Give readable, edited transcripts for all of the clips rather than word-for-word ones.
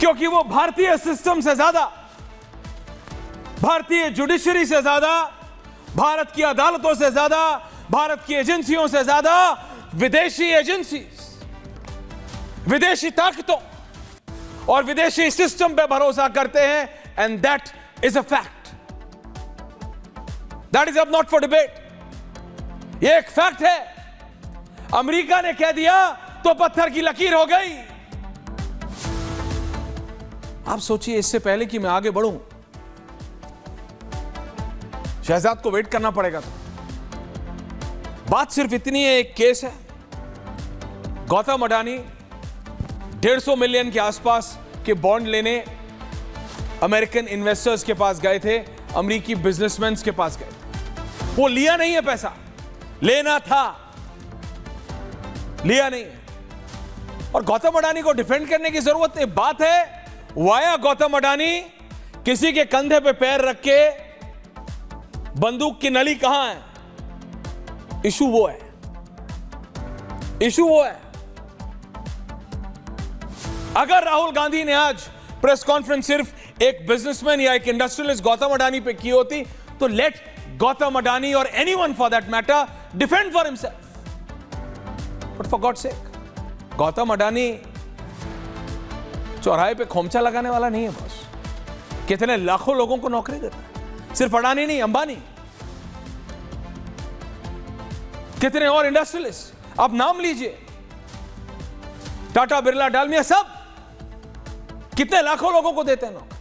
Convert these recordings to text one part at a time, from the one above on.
क्योंकि वो भारतीय सिस्टम से ज्यादा, भारतीय जुडिशरी से ज्यादा, भारत की अदालतों से ज्यादा, भारत की एजेंसियों से ज्यादा विदेशी एजेंसी, विदेशी ताकतों और विदेशी सिस्टम पे भरोसा करते हैं। And that is a fact, that is अब नॉट फॉर डिबेट। ये एक फैक्ट है। अमेरिका ने कह दिया तो पत्थर की लकीर हो गई। आप सोचिए, इससे पहले कि मैं आगे बढ़ूं, शहजाद को वेट करना पड़ेगा। तो बात सिर्फ इतनी है, एक केस है। गौतम अडानी 150 मिलियन के आसपास के बॉन्ड लेने अमेरिकन इन्वेस्टर्स के पास गए थे, अमेरिकी बिजनेसमैन के पास गए थे। वो लिया नहीं है पैसा, लेना था, लिया नहीं है। और गौतम अडानी को डिफेंड करने की जरूरत नहीं। बात है वाया गौतम अडानी किसी के कंधे पे पैर रख के बंदूक की नली कहां है। इशू वो है, इशू वो है। अगर राहुल गांधी ने आज प्रेस कॉन्फ्रेंस सिर्फ एक बिजनेसमैन या एक इंडस्ट्रियलिस्ट गौतम अडानी पे की होती, तो लेट गौतम अडानी और anyone for that matter defend for himself. But for God sake, Gautam Adani चौराहे पे खोमचा लगाने वाला नहीं है बॉस। कितने लाखों लोगों को नौकरी देता है, सिर्फ अडानी नहीं, अंबानी, कितने और इंडस्ट्रियलिस्ट आप नाम लीजिए, टाटा, बिरला, डालमिया, सब कितने लाखों लोगों को देते हैं नौकरी।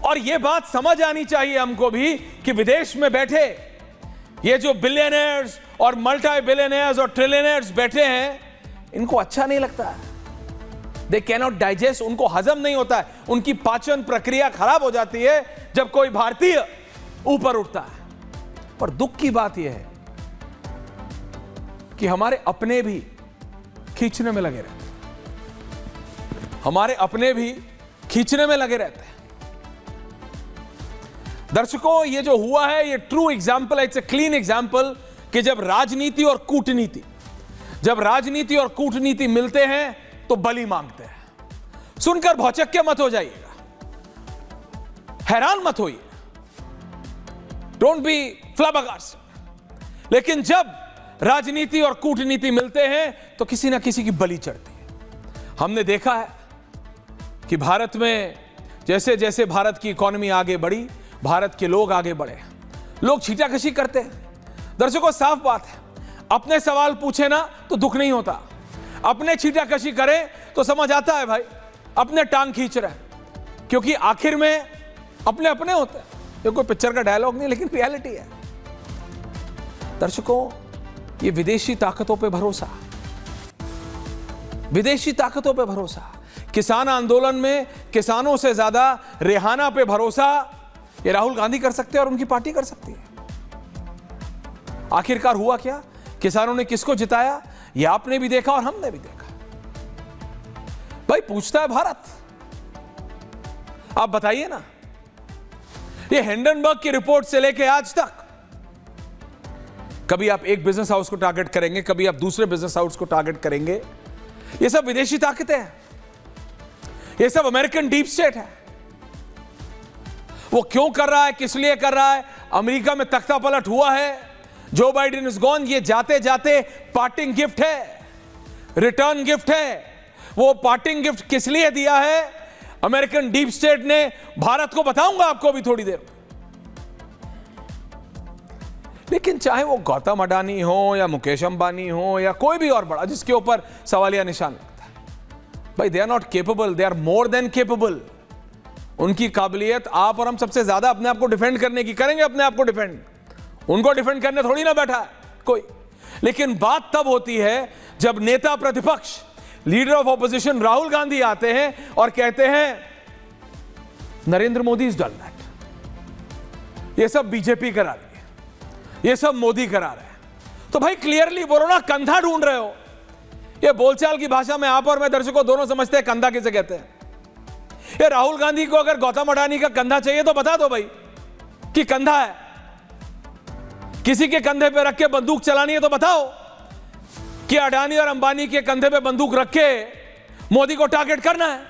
और यह बात समझ आनी चाहिए हमको भी कि विदेश में बैठे ये जो बिलियनर्स और मल्टी बिलियनर्स और ट्रिलियनर्स बैठे हैं, इनको अच्छा नहीं लगता है। दे कैनॉट डाइजेस्ट, उनको हजम नहीं होता है, उनकी पाचन प्रक्रिया खराब हो जाती है जब कोई भारतीय ऊपर उठता है। पर दुख की बात यह है कि हमारे अपने भी खींचने में लगे रहते हैं, हमारे अपने भी खींचने में लगे रहते हैं। दर्शकों, ये जो हुआ है, ये ट्रू एग्जाम्पल है, इट्स ए क्लीन एग्जाम्पल कि जब राजनीति और कूटनीति, जब राजनीति और कूटनीति मिलते हैं तो बलि मांगते हैं। सुनकर भौचक्के मत हो जाइएगा, हैरान मत होइए, डोंट बी फ्लैबरगास्टेड। लेकिन जब राजनीति और कूटनीति मिलते हैं तो किसी ना किसी की बलि चढ़ती है। हमने देखा है कि भारत में जैसे जैसे भारत की इकोनॉमी आगे बढ़ी, भारत के लोग आगे बढ़े, लोग छींटाकशी करते हैं। दर्शकों, साफ बात है, अपने सवाल पूछे ना तो दुख नहीं होता, अपने छींटाकशी करें तो समझ आता है भाई अपने टांग खींच रहे हैं, क्योंकि आखिर में अपने अपने होते हैं। ये कोई पिक्चर का डायलॉग नहीं, लेकिन रियलिटी है। दर्शकों, ये विदेशी ताकतों पे भरोसा, विदेशी ताकतों पे भरोसा, किसान आंदोलन में किसानों से ज्यादा रेहाना पे भरोसा, ये राहुल गांधी कर सकते हैं और उनकी पार्टी कर सकती है। आखिरकार हुआ क्या, किसानों ने किसको जिताया, ये आपने भी देखा और हमने भी देखा। भाई पूछता है भारत, आप बताइए ना, ये हिंडनबर्ग की रिपोर्ट से लेके आज तक कभी आप एक बिजनेस हाउस को टारगेट करेंगे, कभी आप दूसरे बिजनेस हाउस को टारगेट करेंगे। ये सब विदेशी ताकतें हैं, ये सब अमेरिकन डीप स्टेट है। वो क्यों कर रहा है, किस लिए कर रहा है? अमेरिका में तख्ता पलट हुआ है, जो बाइडेन इज गॉन, ये जाते जाते पार्टिंग गिफ्ट है, रिटर्न गिफ्ट है। वो पार्टिंग गिफ्ट किस लिए दिया है अमेरिकन डीप स्टेट ने, भारत को बताऊंगा आपको भी थोड़ी देर। लेकिन चाहे वो गौतम अडानी हो या मुकेश अंबानी हो या कोई भी और बड़ा जिसके ऊपर सवालिया निशान लगता है, भाई they are not capable, they are more than capable. उनकी काबिलियत आप और हम सबसे ज्यादा अपने आप को डिफेंड करने की, करेंगे अपने आप को डिफेंड, उनको डिफेंड करने थोड़ी ना बैठा है कोई। लेकिन बात तब होती है जब नेता प्रतिपक्ष, leader of opposition Rahul Gandhi आते हैं और कहते हैं Narendra Modi is done that, ये सब बीजेपी करा रही है, ये सब मोदी करा रहे हैं। तो भाई क्लियरली बोलो ना, कंधा ढूंढ रहे हो। ये बोलचाल की भाषा में आप और मैं दर्शकों दोनों समझते हैं कंधा किसे कहते हैं। ये राहुल गांधी को अगर गौतम अडानी का कंधा चाहिए तो बता दो भाई कि कंधा है। किसी के कंधे पे रख के बंदूक चलानी है तो बताओ कि अडानी और अंबानी के कंधे पे बंदूक रख के मोदी को टारगेट करना है,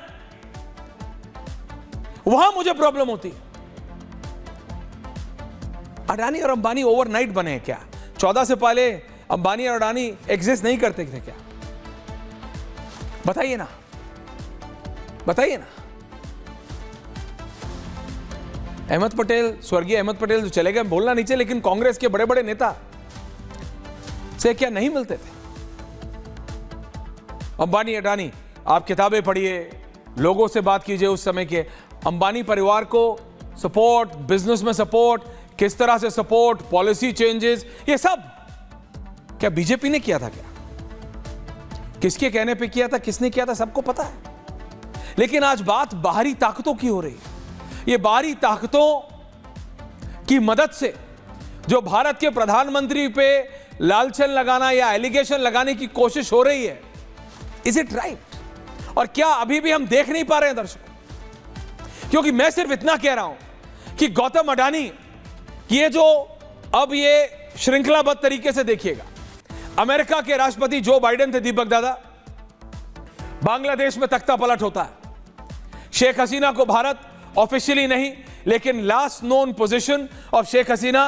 वहां मुझे प्रॉब्लम होती है। अडानी और अंबानी ओवरनाइट बने हैं क्या? 14 से पहले अंबानी और अडानी एग्जिस्ट नहीं करते थे क्या? बताइए ना, बताइए ना। अहमद पटेल, स्वर्गीय अहमद पटेल जो चले गए, बोलना नहीं चाहिए, लेकिन कांग्रेस के बड़े बड़े नेता से क्या नहीं मिलते थे? अंबानी अडानी, आप किताबें पढ़िए, लोगों से बात कीजिए उस समय के अंबानी परिवार को सपोर्ट, बिजनेस में सपोर्ट, किस तरह से सपोर्ट, पॉलिसी चेंजेस, ये सब क्या बीजेपी ने किया था क्या? किसके कहने पे किया था, किसने किया था, सबको पता है। लेकिन आज बात बाहरी ताकतों की हो रही है। ये बाहरी ताकतों की मदद से जो भारत के प्रधानमंत्री पे लालछन लगाना या एलिगेशन लगाने की कोशिश हो रही है, इज इट राइट? और क्या अभी भी हम देख नहीं पा रहे हैं दर्शकों? क्योंकि मैं सिर्फ इतना कह रहा हूं कि गौतम अडानी, ये जो अब ये श्रृंखलाबद्ध तरीके से देखिएगा, अमेरिका के राष्ट्रपति जो बाइडेन थे, दीपक दादा, बांग्लादेश में तख्ता पलट होता है। शेख हसीना को भारत ऑफिशियली नहीं, लेकिन last known position of Sheikh Hasina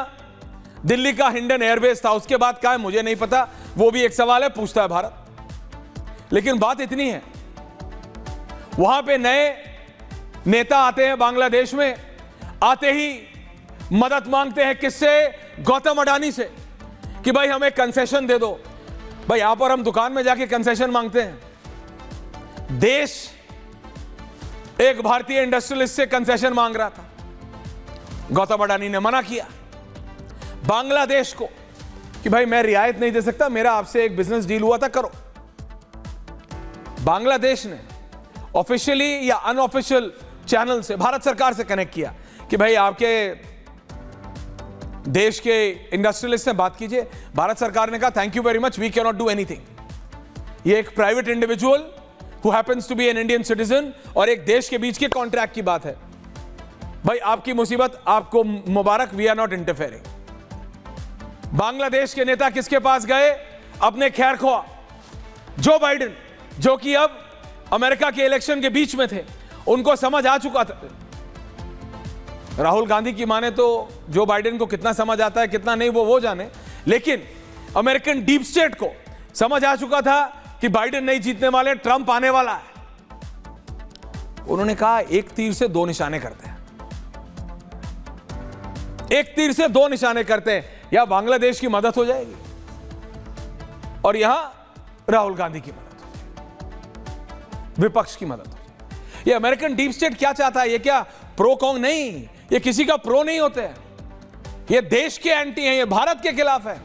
Delhi का हिंडन एयरबेस था। उसके बाद क्या है मुझे नहीं पता, वो भी एक सवाल है, पूछता है भारत। लेकिन बात इतनी है, वहां पे नए नेता आते हैं बांग्लादेश में, आते ही मदद मांगते हैं किससे? गौतम अडानी से, कि भाई हमें कंसेशन दे दो। भाई आप और हम दुकान में जाके कंसेशन मांगते हैं? देश एक भारतीय इंडस्ट्रियलिस्ट से कंसेशन मांग रहा था, गौतम अडानी ने मना किया बांग्लादेश को कि भाई मैं रियायत नहीं दे सकता, मेरा आपसे एक बिजनेस डील हुआ था, करो। बांग्लादेश ने ऑफिशियली या अनऑफिशियल चैनल से भारत सरकार से कनेक्ट किया कि भाई आपके देश के इंडस्ट्रियलिस्ट से बात कीजिए। भारत सरकार ने कहा thank you very much, we can not do anything. ये एक private individual who happens to be an Indian citizen और एक देश के बीच के कॉन्ट्रैक्ट की बात है। भाई आपकी मुसीबत, आपको मुबारक, we are not interfering. Bangladesh के नेता किसके पास गए? अपने खैरख्वाह जो बाइडेन, जो कि अब अमेरिका के इलेक्शन के बीच में थे। उनको समझ आ चुका था, राहुल गांधी की माने तो जो बाइडेन को कितना समझ आता है कितना नहीं वो जाने, लेकिन अमेरिकन डीप स्टेट को समझ आ चुका था कि बाइडेन नहीं जीतने वाले, ट्रंप आने वाला है। उन्होंने कहा एक तीर से दो निशाने करते हैं, एक तीर से दो निशाने करते हैं, या बांग्लादेश की मदद हो जाएगी और यहां राहुल गांधी की मदद हो जाएगी, विपक्ष की मदद हो जाएगी। ये अमेरिकन डीप स्टेट क्या चाहता है? ये क्या प्रो कॉन्ग नहीं, ये किसी का प्रो नहीं होते हैं, ये देश के एंटी हैं, ये भारत के खिलाफ है।